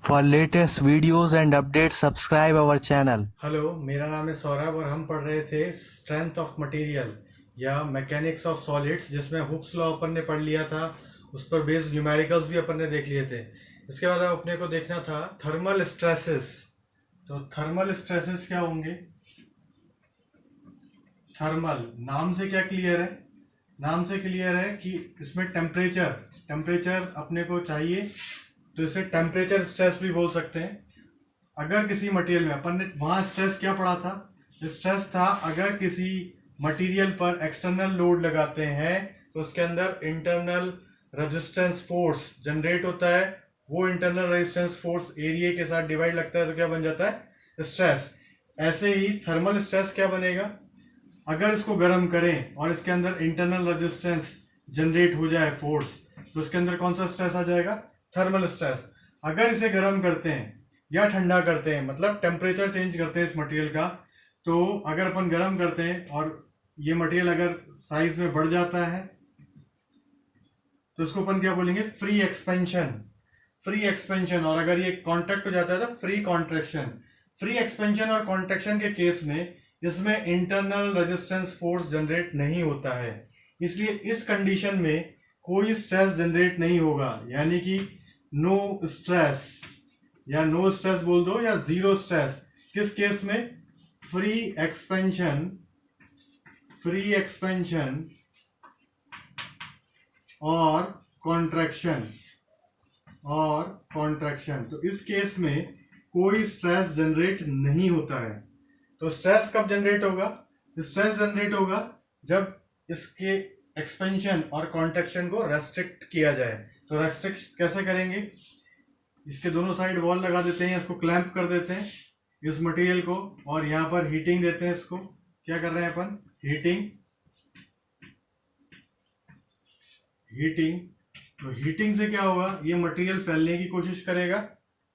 For latest videos and updates, subscribe our channel. Hello, मेरा नाम है सौरभ और हम पढ़ रहे थे स्ट्रेंथ ऑफ मटेरियल या मैकेनिक्स ऑफ सॉलिड्स, जिसमें हुक्स लॉ अपन ने पढ़ लिया था। उस पर बेस्ड न्यूमेरिकल्स भी अपन ने देख लिए थे। इसके बाद अब अपने को देखना था थर्मल स्ट्रेसेस। तो थर्मल स्ट्रेसेस क्या होंगे? थर्मल नाम से क्या क्लियर है? नाम से क्लियर है कि इसमें टेम्परेचर टेम्परेचर अपने को चाहिए, तो इसे टेम्परेचर स्ट्रेस भी बोल सकते हैं। अगर किसी मटेरियल में अपन ने वहां स्ट्रेस क्या पढ़ा था? स्ट्रेस था अगर किसी मटेरियल पर एक्सटर्नल लोड लगाते हैं तो उसके अंदर इंटरनल रेजिस्टेंस फोर्स जनरेट होता है। वो इंटरनल रेजिस्टेंस फोर्स एरिया के साथ डिवाइड लगता है तो क्या बन जाता है? स्ट्रेस। ऐसे ही थर्मल स्ट्रेस क्या बनेगा? अगर इसको गर्म करें और इसके अंदर इंटरनल रेजिस्टेंस जनरेट हो जाए फोर्स, तो उसके अंदर कौन सा स्ट्रेस आ जाएगा? Thermal stress. अगर इसे गर्म करते हैं या ठंडा करते हैं, मतलब टेम्परेचर चेंज करते हैं इस मटेरियल का, तो अगर अपन गर्म करते हैं और ये मटेरियल अगर साइज में बढ़ जाता है तो इसको अपन क्या बोलेंगे? Free expansion. Free expansion. और अगर ये कॉन्ट्रैक्ट हो जाता है तो फ्री कॉन्ट्रैक्शन। फ्री एक्सपेंशन और कॉन्ट्रैक्शन के केस में इसमें इंटरनल रेजिस्टेंस फोर्स जनरेट नहीं होता है, इसलिए इस कंडीशन में कोई स्ट्रेस जनरेट नहीं होगा, यानी कि नो स्ट्रेस या नो स्ट्रेस बोल दो या जीरो स्ट्रेस। किस केस में? फ्री एक्सपेंशन और कॉन्ट्रैक्शन। तो इस केस में कोई स्ट्रेस जनरेट नहीं होता है। तो स्ट्रेस कब जनरेट होगा? स्ट्रेस जनरेट होगा जब इसके एक्सपेंशन और कॉन्ट्रैक्शन को रेस्ट्रिक्ट किया जाए। तो रेस्ट्रिक्ट कैसे करेंगे? इसके दोनों साइड वॉल लगा देते हैं, इसको क्लैंप कर देते हैं इस मटेरियल को, और यहाँ पर हीटिंग देते हैं इसको। क्या कर रहे हैं अपन? हीटिंग। तो हीटिंग से क्या होगा? ये मटेरियल फैलने की कोशिश करेगा।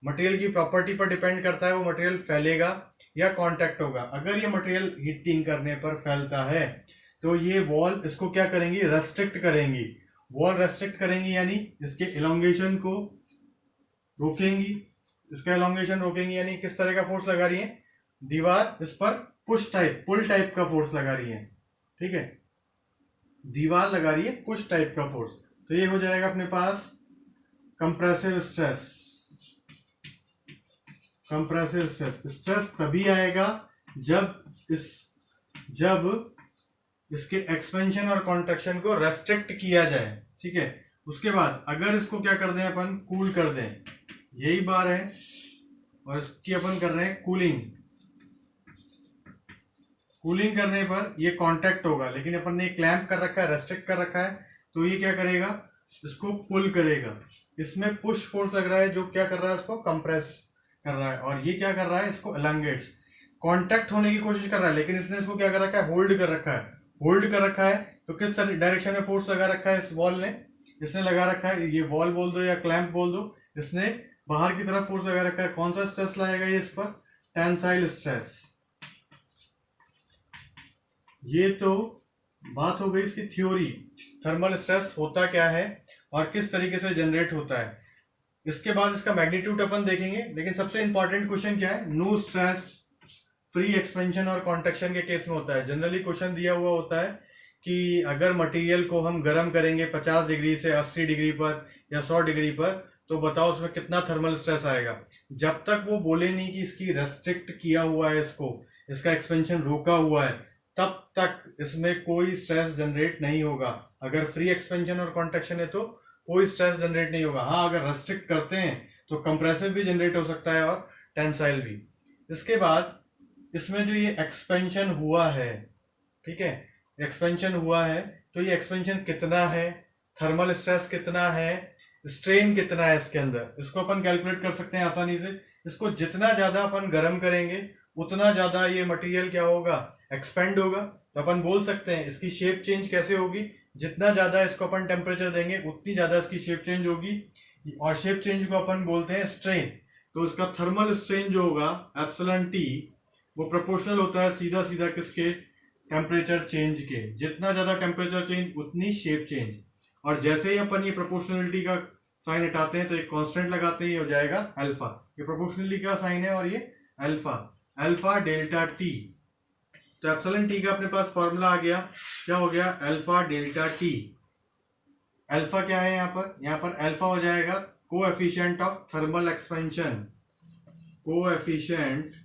मटेरियल की प्रॉपर्टी पर डिपेंड करता है वो मटेरियल फैलेगा या कांटेक्ट होगा। अगर ये मटेरियल हीटिंग करने पर फैलता है तो ये वॉल इसको क्या करेंगी? रेस्ट्रिक्ट करेंगी। वॉल रेस्ट्रिक्ट करेंगी यानी इसके इलोंगेशन को रोकेंगी। इसका इलोंगेशन रोकेंगी यानी किस तरह का फोर्स लगा रही है? दीवार इस पर पुल टाइप का फोर्स लगा रही है। ठीक है, दीवार लगा रही है पुश टाइप का फोर्स। तो ये हो जाएगा अपने पास कंप्रेसिव स्ट्रेस। स्ट्रेस तभी आएगा जब इसके एक्सपेंशन और कॉन्ट्रैक्शन को रेस्ट्रिक्ट किया जाए। ठीक है, उसके बाद अगर इसको क्या कर दें अपन? कूल कर दें, यही बार है, और इसकी अपन कर रहे हैं कूलिंग करने पर ये कांटेक्ट होगा, लेकिन अपन ने क्लैंप कर रखा है, रेस्ट्रिक्ट कर रखा है, तो ये क्या करेगा? इसको पुल करेगा। इसमें पुश फोर्स लग रहा है जो क्या कर रहा है? इसको कंप्रेस कर रहा है, और ये क्या कर रहा है? इसको एलांगेट्स। कांटेक्ट होने की कोशिश कर रहा है, लेकिन इसने इसको क्या कर रखा है? होल्ड कर रखा है। तो किस तरह डायरेक्शन में फोर्स लगा रखा है इस वॉल ने? इसने लगा रखा है, ये वॉल बोल दो या क्लैंप बोल दो, इसने बाहर की तरफ फोर्स लगा रखा है। कौन सा स्ट्रेस लाएगा ये इस पर? Tensile stress. ये तो बात हो गई इसकी थ्योरी, थर्मल स्ट्रेस होता क्या है और किस तरीके से जनरेट होता है। इसके बाद इसका मैग्नीट्यूड अपन देखेंगे, लेकिन सबसे इंपॉर्टेंट क्वेश्चन क्या है? नो स्ट्रेस फ्री एक्सपेंशन और कॉन्ट्रैक्शन के केस में होता है। जनरली क्वेश्चन दिया हुआ होता है कि अगर मटेरियल को हम गर्म करेंगे 50 डिग्री से 80 डिग्री पर या 100 डिग्री पर, तो बताओ उसमें कितना थर्मल स्ट्रेस आएगा। जब तक वो बोले नहीं कि इसकी रेस्ट्रिक्ट किया हुआ है, इसका एक्सपेंशन रोका हुआ है, तब तक इसमें कोई स्ट्रेस जनरेट नहीं होगा। अगर फ्री एक्सपेंशन और कॉन्ट्रैक्शन है तो कोई स्ट्रेस जनरेट नहीं होगा। हाँ, अगर रेस्ट्रिक्ट करते हैं तो कंप्रेसिव भी जनरेट हो सकता है और टेंसाइल भी। इसके बाद इसमें जो ये एक्सपेंशन हुआ है, ठीक है, एक्सपेंशन हुआ है, तो ये एक्सपेंशन कितना है, थर्मल स्ट्रेस कितना है, स्ट्रेन कितना है इसके अंदर, इसको अपन कैलकुलेट कर सकते हैं आसानी से। इसको जितना ज्यादा अपन गर्म करेंगे उतना ज्यादा ये मटेरियल क्या होगा? एक्सपेंड होगा। तो अपन बोल सकते हैं इसकी शेप चेंज कैसे होगी? जितना ज्यादा इसको अपन टेम्परेचर देंगे उतनी ज्यादा इसकी शेप चेंज होगी, और शेप चेंज को अपन बोलते हैं स्ट्रेन। तो इसका थर्मल स्ट्रेन जो होगा एप्सिलॉन टी, वो प्रोपोर्शनल होता है सीधा सीधा किसके? टेम्परेचर चेंज के। जितना ज्यादा टेम्परेचर चेंज उतनी शेप चेंज। और जैसे ही अपन ये प्रोपोर्शनलिटी का साइन हटाते हैं तो एक कांस्टेंट लगाते हैं, ये हो जाएगा अल्फा। ये प्रोपोर्शनली का साइन है और ये अल्फा, अल्फा डेल्टा टी। तो एप्सिलॉन टी का अपने पास फॉर्मूला आ गया, क्या हो गया, अल्फा डेल्टा टी। अल्फा क्या है यहाँ पर अल्फा हो जाएगा coefficient of thermal expansion, coefficient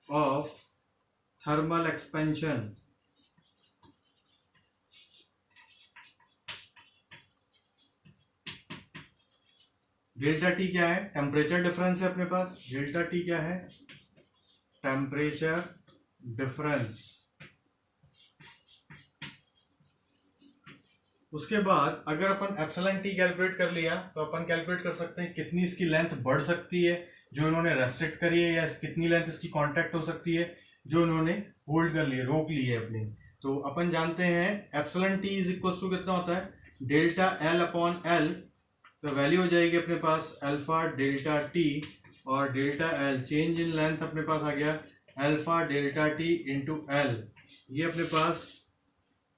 of thermal expansion. Delta T क्या है, टेम्परेचर डिफरेंस है अपने पास। डेल्टा टी क्या है, टेम्परेचर डिफरेंस। उसके बाद अगर अपन एप्सिलॉन टी कैलकुलेट कर लिया तो अपन कैलकुलेट कर सकते हैं कितनी इसकी लेंथ बढ़ सकती है जो इन्होंने रेस्ट्रिक्ट करी है, या कितनी लेंथ इसकी कांटेक्ट हो सकती है जो इन्होंने होल्ड कर ली है, रोक ली है अपनी। तो अपन जानते हैं epsilon T is equal to कितना होता है, डेल्टा एल अपॉन एल। तो वैल्यू हो जाएगी अपने पास अल्फा डेल्टा टी, और delta L change in length अपने पास आ गया alpha delta T into L. ये अपने पास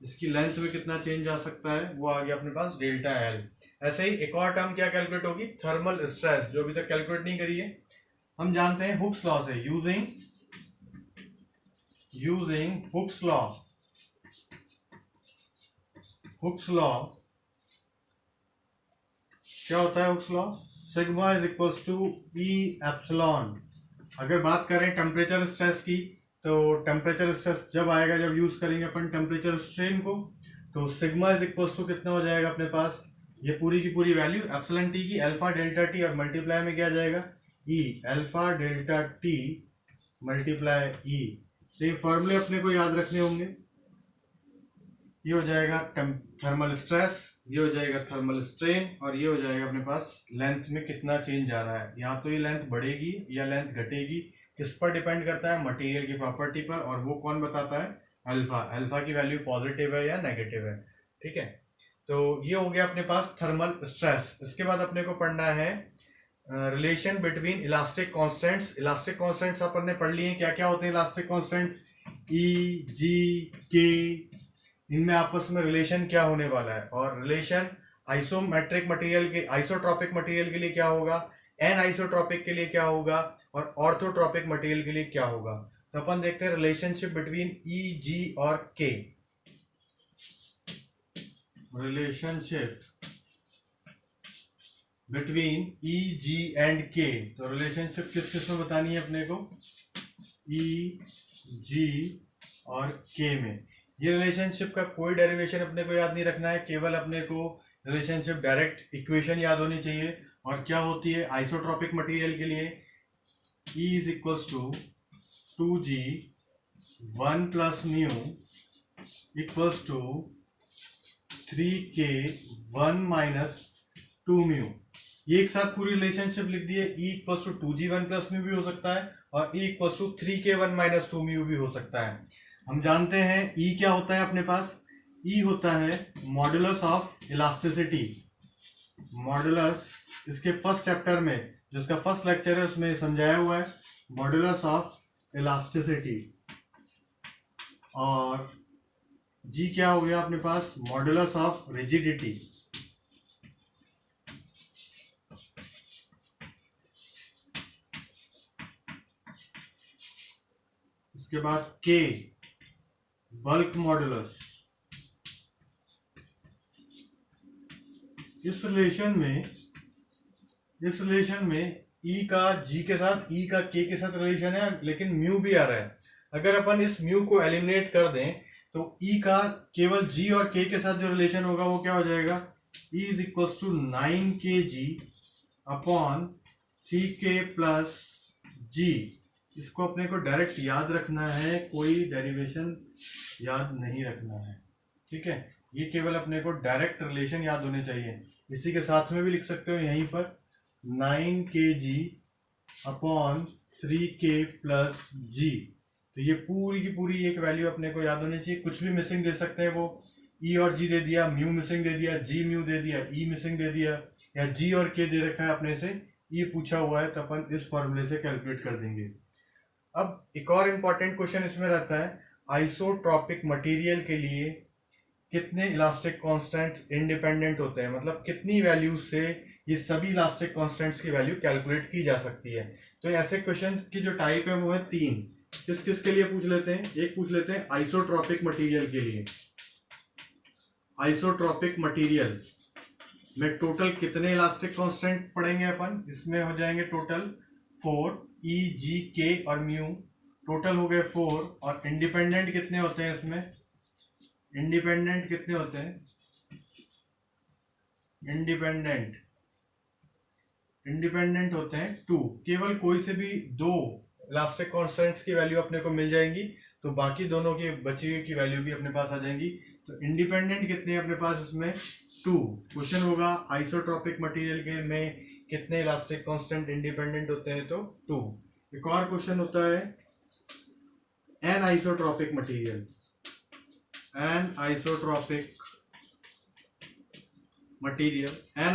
इसकी लेंथ में कितना चेंज आ सकता है वो आ गया अपने पास डेल्टा एल। ऐसे ही एक और टर्म क्या कैलकुलेट होगी, थर्मल स्ट्रेस, जो अभी तक कैलकुलेट नहीं करी है। हम जानते हैं हुक्स लॉ से, using Hooke's law, Hooke's law क्या होता है, Hooke's law sigma is equals to E epsilon. अगर बात करें टेम्परेचर स्ट्रेस की, तो टेम्परेचर स्ट्रेस जब आएगा, जब यूज करेंगे अपन टेम्परेचर स्ट्रेन को, तो सिग्मा इज इक्वल्स टू कितना हो जाएगा अपने पास, ये पूरी की पूरी वैल्यू एप्सिलॉन टी की अल्फा डेल्टा टी, और मल्टीप्लाई में क्या आ जाएगा, ई alpha delta T multiply e. तो ये फॉर्मूले अपने को याद रखने होंगे। ये हो जाएगा थर्मल स्ट्रेस, ये हो जाएगा थर्मल स्ट्रेन, और ये हो जाएगा अपने पास लेंथ में कितना चेंज आ रहा है। यहाँ तो ये लेंथ बढ़ेगी या लेंथ घटेगी, किस पर डिपेंड करता है, मटेरियल की प्रॉपर्टी पर, और वो कौन बताता है, अल्फा। अल्फा की वैल्यू पॉजिटिव है या नेगेटिव है, ठीक है। तो ये हो गया अपने पास थर्मल स्ट्रेस। इसके बाद अपने को पढ़ना है relation between elastic constants. Elastic constants अपन ने पढ़ लिए, क्या क्या होते हैं इलास्टिक कांस्टेंट, ई जी के, इनमें आपस में रिलेशन क्या होने वाला है। और रिलेशन आइसोमेट्रिक मटेरियल के, आइसोट्रॉपिक मटेरियल के लिए क्या होगा, एन आइसोट्रॉपिक के लिए क्या होगा, और ऑर्थोट्रॉपिक मटेरियल के लिए क्या होगा। तो अपन देखते हैं रिलेशनशिप बिटवीन ई जी और K. Relationship between E G and K, तो रिलेशनशिप किस किस में बतानी है अपने को, ई जी और के में। ये रिलेशनशिप का कोई डेरिवेशन अपने को याद नहीं रखना है, केवल अपने को रिलेशनशिप डायरेक्ट इक्वेशन याद होनी चाहिए। और क्या होती है आइसोट्रॉपिक मटेरियल के लिए, E is equals to 2G 1 plus mu equals to 3K 1 minus 2 mu. ये एक साथ पूरी रिलेशनशिप लिख दी है। E equals to 2G 1 plus mu भी हो सकता है, और E equals to 3K 1 minus 2 mu भी हो सकता है। हम जानते हैं E क्या होता है अपने पास, E होता है मॉडुलस ऑफ इलास्टिसिटी। मॉडुलस इसके फर्स्ट चैप्टर में, जो इसका फर्स्ट लेक्चर है उसमें समझाया हुआ है, मॉडुलस ऑफ इलास्टिसिटी। और G क्या हो गया अपने पास, मॉडुलस ऑफ रिजिडिटी। उसके बाद K बल्क मॉडुलस। इस रिलेशन में E का G के साथ, E का K के साथ रिलेशन है, लेकिन म्यू भी आ रहा है। अगर अपन इस म्यू को एलिमिनेट कर दें तो E का केवल G और K के साथ जो रिलेशन होगा वो क्या हो जाएगा, E is equal to 9kg upon 3K plus G। इसको अपने को डायरेक्ट याद रखना है, कोई डेरिवेशन याद नहीं रखना है, ठीक है। ये केवल अपने को डायरेक्ट रिलेशन याद होने चाहिए। इसी के साथ में भी लिख सकते हो यहीं पर 9kg upon 3K plus G। तो ये पूरी की पूरी एक वैल्यू अपने को याद होनी चाहिए। कुछ भी मिसिंग दे सकते हैं वो, E और G दे दिया, म्यू मिसिंग दे दिया, G म्यू दे दिया, E मिसिंग दे दिया, या G और K दे रखा है अपने से, E पूछा हुआ है, तो अपन इस फॉर्मूले से कैलकुलेट कर देंगे। अब एक और इम्पॉर्टेंट क्वेश्चन इसमें रहता है, आइसोट्रॉपिक मटेरियल के लिए कितने इलास्टिक कांस्टेंट्स इंडिपेंडेंट होते हैं, मतलब कितनी वैल्यूज से ये सभी इलास्टिक कांस्टेंट्स की वैल्यू कैलकुलेट की जा सकती है। तो ऐसे क्वेश्चन की जो टाइप है वो है 3। किस किस के लिए पूछ लेते हैं, एक पूछ लेते हैं आइसोट्रॉपिक मटेरियल के लिए। आइसोट्रॉपिक मटेरियल में टोटल कितने इलास्टिक कांस्टेंट पढ़ेंगे अपन, इसमें हो जाएंगे टोटल 4, ई जी के और म्यू, टोटल हो गए 4। और इंडिपेंडेंट कितने होते हैं इसमें, इंडिपेंडेंट कितने होते हैं, इंडिपेंडेंट होते हैं 2। केवल कोई से भी 2 इलास्टिक कांस्टेंट्स की वैल्यू अपने को मिल जाएंगी, तो बाकी दोनों की बची हुई की वैल्यू भी अपने पास आ जाएंगी। तो इंडिपेंडेंट कितने हैं अपने पास इसमें 2। क्वेश्चन होगा आइसोट्रॉपिक मटेरियल के में कितने इलास्टिक कांस्टेंट इंडिपेंडेंट होते हैं, तो 2। एक और क्वेश्चन होता है an isotropic material. An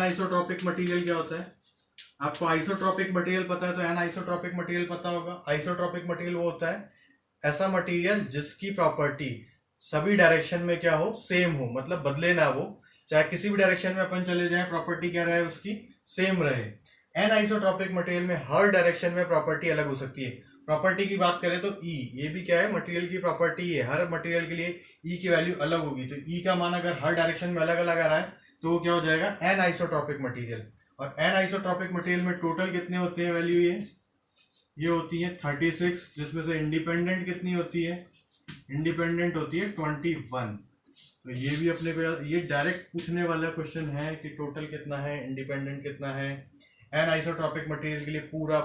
isotropic material क्या होता है, आपको आइसोट्रॉपिक मटेरियल पता है तो एन आइसोट्रॉपिक मटेरियल पता होगा। आइसोट्रॉपिक मटेरियल वो होता है ऐसा मटेरियल जिसकी प्रॉपर्टी सभी डायरेक्शन में क्या हो, सेम हो, मतलब बदले ना वो, चाहे किसी भी डायरेक्शन में अपन चले जाएं प्रॉपर्टी क्या रहे उसकी, सेम रहे। एन आइसोट्रॉपिक मटेरियल में हर डायरेक्शन में प्रॉपर्टी अलग हो सकती है। प्रॉपर्टी की बात करें तो ई, ये भी क्या है, मटेरियल की प्रॉपर्टी है, हर मटेरियल के लिए ई की वैल्यू अलग होगी। तो ई का मान अगर हर डायरेक्शन में अलग अलग आ रहा है तो वो क्या हो जाएगा, एन आइसोट्रॉपिक मटेरियल। और एन आइसोट्रॉपिक मटेरियल में टोटल कितने होते हैं वैल्यू, ये होती है 36, जिसमें से इंडिपेंडेंट कितनी होती है, इंडिपेंडेंट होती है 21। तो ये भी अपने को ये डायरेक्ट पूछने वाला क्वेश्चन है कि टोटल कितना है, इंडिपेंडेंट कितना है। एन आइसोट्रॉपिक मटेरियल के लिए पूरा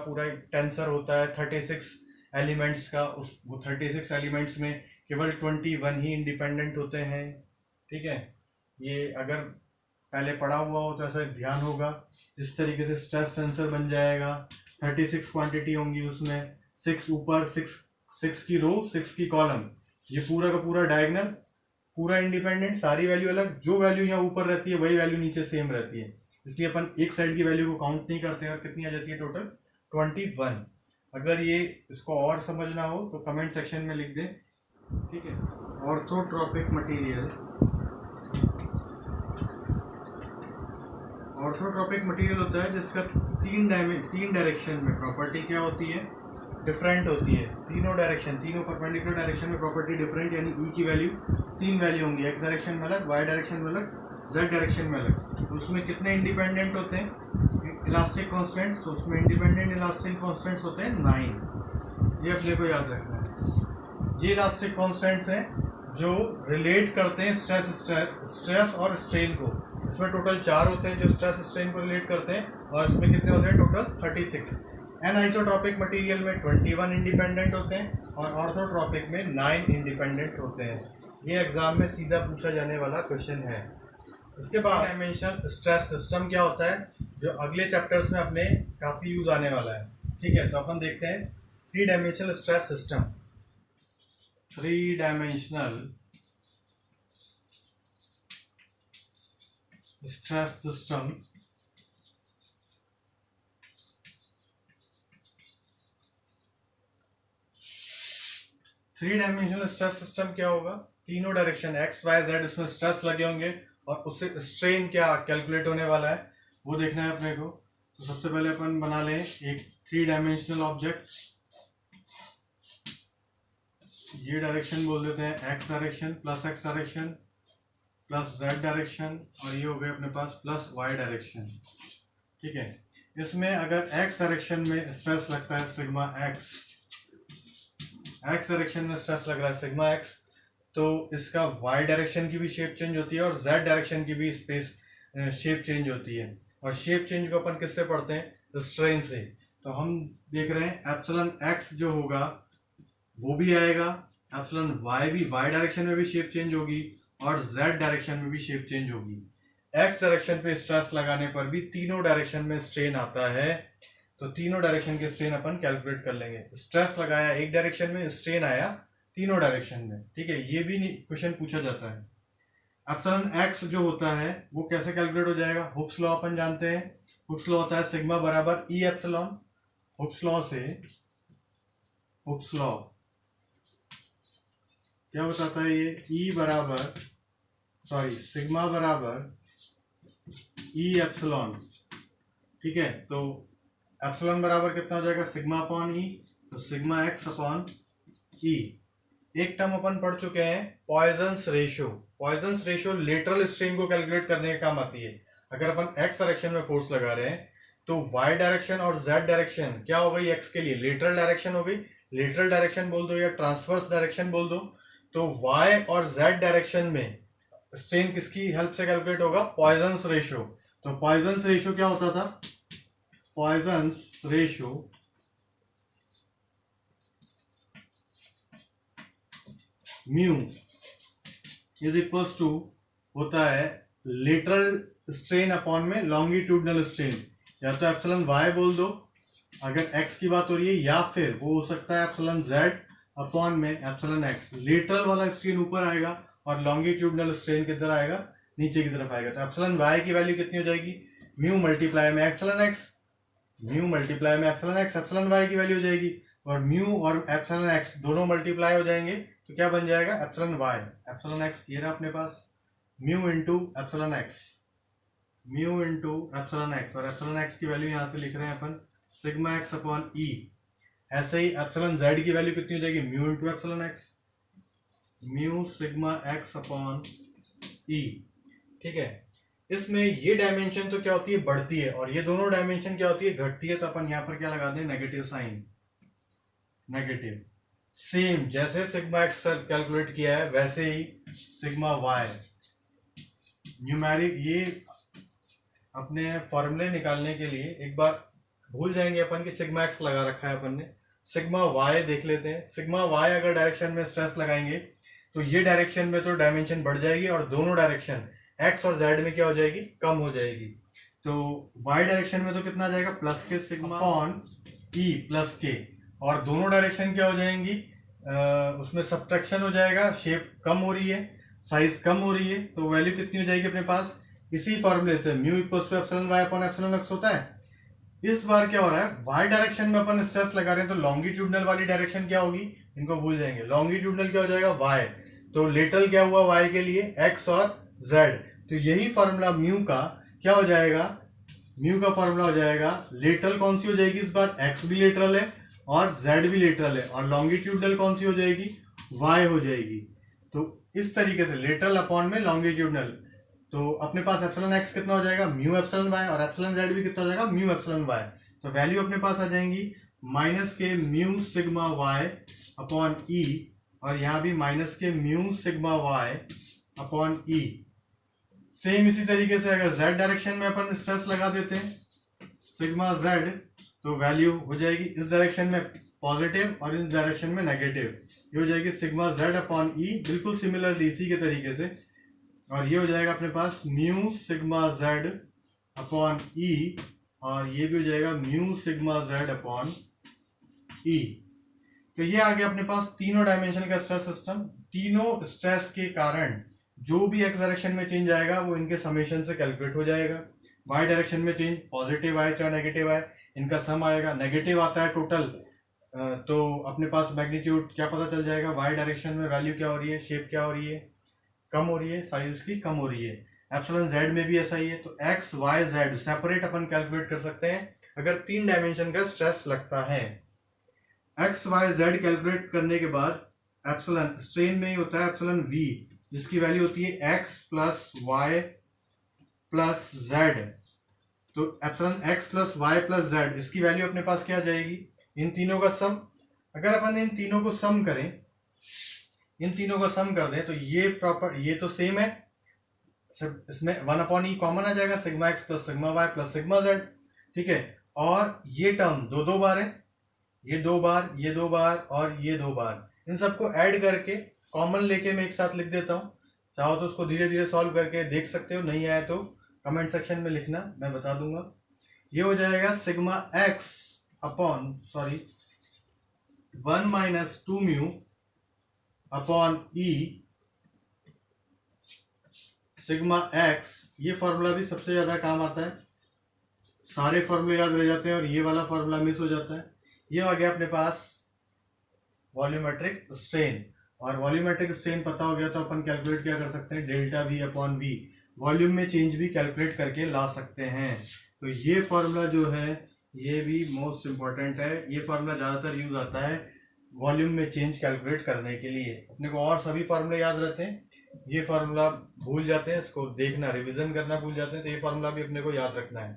टेंसर होता है 36 एलिमेंट्स का, उस वो 36 एलिमेंट्स में केवल 21 ही इंडिपेंडेंट होते हैं। ठीक है, ये अगर पहले पढ़ा हुआ हो तो ऐसा ध्यान होगा। इस तरीके से स्ट्रेस टेंसर बन जाएगा, 36 क्वांटिटी होंगी उसमें, 6 ऊपर, 6 की रो, 6 की कॉलम, ये पूरा का पूरा डायगोनल, पूरा इंडिपेंडेंट, सारी वैल्यू अलग, जो वैल्यू यहाँ ऊपर रहती है वही वैल्यू नीचे सेम रहती है, इसलिए अपन एक साइड की वैल्यू को काउंट नहीं करते हैं। और कितनी आ जाती है टोटल 21। अगर ये इसको और समझना हो तो कमेंट सेक्शन में लिख दें। ठीक है, ऑर्थोट्रॉपिक मटेरियल, ऑर्थोट्रॉपिक मटेरियल होता है जिसका तीन डायरेक्शन में प्रॉपर्टी क्या होती है, डिफरेंट होती है। तीनों परपेंडिकुलर डायरेक्शन में प्रॉपर्टी डिफरेंट, यानी ई की वैल्यू 3 वैल्यू होंगी, एक्स डायरेक्शन में अलग, वाई डायरेक्शन में अलग, जेड डायरेक्शन में अलग। तो उसमें कितने इंडिपेंडेंट होते हैं इलास्टिक कांस्टेंट्स, तो उसमें इंडिपेंडेंट इलास्टिक कांस्टेंट्स होते हैं 9। ये अपने को याद रखना है। ये इलास्टिक कांस्टेंट्स हैं जो रिलेट करते हैं स्ट्रेस और स्ट्रेन को। इसमें टोटल 4 होते हैं जो स्ट्रेस स्ट्रेन को रिलेट करते हैं, और इसमें कितने होते हैं टोटल 36। एन आइसोट्रॉपिक मटेरियल में 21 इंडिपेंडेंट होते हैं और ऑर्थोट्रॉपिक में 9 इंडिपेंडेंट होते हैं। ये एग्जाम में सीधा पूछा जाने वाला क्वेश्चन है। इसके बाद डायमेंशनल स्ट्रेस सिस्टम क्या होता है, जो अगले चैप्टर्स में अपने काफ़ी यूज आने वाला है। ठीक है, तो अपन देखते हैं 3 dimensional stress system. 3 dimensional stress system stress system क्या होगा, तीनों डायरेक्शन एक्स वाई जेड उसमें स्ट्रेस लगे होंगे और उससे स्ट्रेन क्या कैलकुलेट होने वाला है वो देखना है अपने को। तो सबसे पहले अपन बना लें एक 3 डायमेंशनल ऑब्जेक्ट। ये डायरेक्शन बोल देते हैं x direction, plus x direction, plus Z direction, और ये हो गए अपने पास प्लस वाई डायरेक्शन। ठीक है, इसमें अगर एक्स डायरेक्शन में स्ट्रेस लगता है सिग्मा एक्स, एक्स डायरेक्शन में स्ट्रेस लग रहा है सिग्मा एक्स, तो इसका वाई डायरेक्शन की भी शेप चेंज होती है और जेड डायरेक्शन की भी शेप चेंज होती है। और शेप चेंज को अपन किससे पढ़ते हैं, स्ट्रेन से। तो हम देख रहे हैं एप्सिलॉन एक्स जो होगा वो भी आएगा, एप्सिलॉन वाई भी, वाई डायरेक्शन में भी शेप चेंज होगी और जेड डायरेक्शन में भी शेप चेंज होगी। एक्स डायरेक्शन पे स्ट्रेस लगाने पर भी तीनों डायरेक्शन में स्ट्रेन आता है, तो तीनों डायरेक्शन के स्ट्रेन अपन कैलकुलेट कर लेंगे। स्ट्रेस लगाया एक डायरेक्शन में, स्ट्रेन आया तीनों डायरेक्शन में। ठीक है, ये भी क्वेश्चन पूछा जाता है। एप्सिलॉन एक्स जो होता है वो कैसे कैलकुलेट हो जाएगा, हुक्स लॉ अपन जानते हैं। हुक्स लॉ होता है सिग्मा बराबर ई एप्सिलॉन। हुक्स लॉ से हुक्स लॉ क्या बताता है ये? ई बराबर सिग्मा बराबर ई एप्सिलॉन। ठीक है, तो एप्सिलॉन बराबर कितना हो जाएगा? सिग्मा अपॉन ई, तो सिग्मा एक्स अपॉन ई। एक टर्म अपन पढ़ चुके हैं, Poisson's ratio. Poisson's ratio lateral strain को कैलकुलेट करने के काम आती है। अगर अपन एक्स डायरेक्शन में फोर्स लगा रहे हैं तो वाई डायरेक्शन और जेड डायरेक्शन क्या हो गई? एक्स के लिए लेटरल डायरेक्शन हो गई, लेटरल डायरेक्शन बोल दो या ट्रांसवर्स डायरेक्शन बोल दो। तो वाई और जेड डायरेक्शन में स्ट्रेन किसकी हेल्प से कैलकुलेट होगा? Poisson's ratio. तो पॉइजन्स रेशियो क्या होता था? Poisson's ratio mu is equals to होता है लेटरल स्ट्रेन अपॉन में लॉन्गिट्यूडनल स्ट्रेन। या तो एप्सिलॉन वाई बोल दो अगर एक्स की बात हो रही है, या फिर वो हो सकता है एप्सिलॉन जेड अपॉन में एप्सिलॉन एक्स। लेटरल वाला स्ट्रेन ऊपर आएगा और लॉन्गिट्यूडनल स्ट्रेन किधर आएगा? नीचे की तरफ आएगा। तो एप्सिलॉन वाई की वैल्यू कितनी हो जाएगी? म्यू मल्टीप्लाई में एप्सिलॉन एक्स, म्यू मल्टीप्लाई में एप्सिलॉन एक्स, एप्सिलॉन वाई की वैल्यू हो जाएगी। और म्यू और एप्सिलॉन एक्स दोनों मल्टीप्लाई हो जाएंगे तो क्या बन जाएगा? Epsilon Y. एप्सिलॉन एक्स ये रहा अपने पास, mu into epsilon X, mu into epsilon X, और एप्सिलॉन एक्स की वैल्यू यहाँ से लिख रहे हैं अपन सिग्मा एक्स अपॉन ई। ऐसे ही एप्सिलॉन जेड की वैल्यू कितनी हो जाएगी? Mu into epsilon X, mu sigma X upon E. ठीक है, इसमें ये डायमेंशन तो क्या होती है? बढ़ती है, और ये दोनों डायमेंशन क्या होती है? घटती है। तो अपन यहाँ पर क्या लगा दें? Negative sign, negative. सेम जैसे सिग्मा एक्स कैलकुलेट किया है वैसे ही सिग्मा वाई। न्यूमेरिक ये अपने फॉर्मूले निकालने के लिए एक बार भूल जाएंगे अपन कि सिग्मा एक्स लगा रखा है अपन ने। सिग्मा वाई देख लेते हैं। सिग्मा वाई अगर डायरेक्शन में स्ट्रेस लगाएंगे तो ये डायरेक्शन में तो डायमेंशन बढ़ जाएगी, और दोनों डायरेक्शन एक्स और जेड में क्या हो जाएगी? कम हो जाएगी। तो वाई डायरेक्शन में तो कितना आ जाएगा? प्लस के सिग्मा अपॉन ई प्लस के, और दोनों डायरेक्शन क्या हो जाएंगी? उसमें सब्ट्रैक्शन हो जाएगा, शेप कम हो रही है, साइज कम हो रही है। तो वैल्यू कितनी हो जाएगी अपने पास? इसी फॉर्मूले से mu equals to epsilon Y upon epsilon X होता है। इस बार क्या हो रहा है? वाई डायरेक्शन में अपन स्ट्रेस लगा रहे हैं, तो लॉन्गिट्यूडनल वाली डायरेक्शन क्या होगी? इनको भूल जाएंगे। लॉन्गिट्यूडनल क्या हो जाएगा? वाई। तो लेटरल क्या हुआ वाई के लिए? एक्स और जेड। तो यही फॉर्मूला म्यू का क्या हो जाएगा? म्यू का फॉर्मूला हो जाएगा, लेटरल कौन सी हो जाएगी इस बार? एक्स भी लेटरल है और जेड भी लेटरल है, और लॉन्गिट्यूडनल कौन सी हो जाएगी? वाई हो जाएगी। तो इस तरीके से लेटरल अपॉन में लॉन्गिट्यूडनल। तो अपने पास एप्सिलॉन एक्स कितना हो जाएगा? म्यू एप्सिलॉन वाई, और एप्सिलॉन जेड भी कितना हो जाएगा? Mu epsilon Y. तो वैल्यू अपने पास आ जाएंगी माइनस के mu sigma Y upon E, और यहाँ भी माइनस के mu sigma Y upon E. Same इसी तरीके से अगर जेड डायरेक्शन में अपन स्ट्रेस लगा देते हैं सिग्मा जेड, तो वैल्यू हो जाएगी इस डायरेक्शन में पॉजिटिव और इस डायरेक्शन में नेगेटिव। ये हो जाएगी सिग्मा जेड अपॉन ई, बिल्कुल सिमिलरली इसी के तरीके से। और ये हो जाएगा अपने पास mu sigma Z upon E, और ये भी हो जाएगा म्यू सिग्मा जेड अपॉन ई। तो ये आ गया अपने पास तीनों डायमेंशन का स्ट्रेस सिस्टम। तीनों स्ट्रेस के कारण जो भी एक्स डायरेक्शन में चेंज आएगा वो इनके समेशन से कैलकुलेट हो जाएगा। वाई डायरेक्शन में चेंज पॉजिटिव आए चाहे नेगेटिव आए, इनका सम आएगा। नेगेटिव आता है टोटल, तो अपने पास मैग्नीट्यूड क्या पता चल जाएगा? वाई डायरेक्शन में वैल्यू क्या हो रही है? शेप क्या हो रही है? कम हो रही है, साइज की कम हो रही है। एप्सिलॉन जेड में भी ऐसा ही है। तो एक्स वाई जेड सेपरेट अपन कैलकुलेट कर सकते हैं अगर तीन डायमेंशन का स्ट्रेस लगता है। एक्स वाई जेड कैलकुलेट करने के बाद एप्सिलॉन स्ट्रेन में ही होता है एप्सिलॉन वी, जिसकी वैल्यू होती है X plus Y plus Z. तो epsilon X plus Y plus Z, इसकी वैल्यू अपने पास क्या आ जाएगी? इन तीनों का सम। अगर अपन इन तीनों को सम करें, इन तीनों का सम कर दें, तो ये प्रॉपर ये तो सेम है, इसमें 1/e कॉमन आ जाएगा, sigma X plus sigma Y plus sigma Z. ठीक है, और ये टर्म दो बार है, ये 2 बार, ये 2 बार और ये 2 बार। इन सबको ऐड करके कॉमन लेके मैं एक साथ लिख देता हूँ। चाहो तो उसको धीरे धीरे सॉल्व करके देख सकते हो, नहीं आया तो कमेंट सेक्शन में लिखना, मैं बता दूंगा। ये हो जाएगा sigma X upon 1 minus 2 mu upon ई सिग्मा एक्स। ये फॉर्मूला भी सबसे ज्यादा काम आता है, सारे फॉर्मूले याद रह जाते हैं और ये वाला फॉर्मूला मिस हो जाता है। ये आ गया अपने पास वॉल्यूमेट्रिक स्ट्रेन। और वॉल्यूमेट्रिक स्ट्रेन पता हो गया तो अपन कैलकुलेट क्या कर सकते हैं, delta V upon V, volume में चेंज भी कैलकुलेट करके ला सकते हैं। तो ये फॉर्मूला जो है ये भी मोस्ट इम्पॉर्टेंट है, ये फॉर्मूला ज़्यादातर यूज आता है वॉल्यूम में चेंज कैलकुलेट करने के लिए। अपने को और सभी फार्मूले याद रहते हैं, ये फार्मूला भूल जाते हैं, इसको देखना रिवीजन करना भूल जाते हैं, तो ये फार्मूला भी अपने को याद रखना है।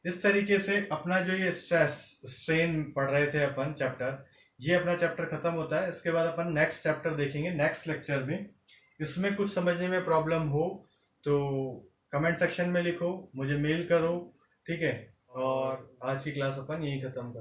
इस तरीके से अपना जो ये स्ट्रेस स्ट्रेन पढ़ रहे थे अपन चैप्टर, ये अपना चैप्टर खत्म होता है। इसके बाद अपन नेक्स्ट चैप्टर देखेंगे नेक्स्ट लेक्चर में। इसमें कुछ समझने में प्रॉब्लम हो तो कमेंट सेक्शन में लिखो, मुझे मेल करो, ठीक है। और आज की क्लास अपन यही खत्म कर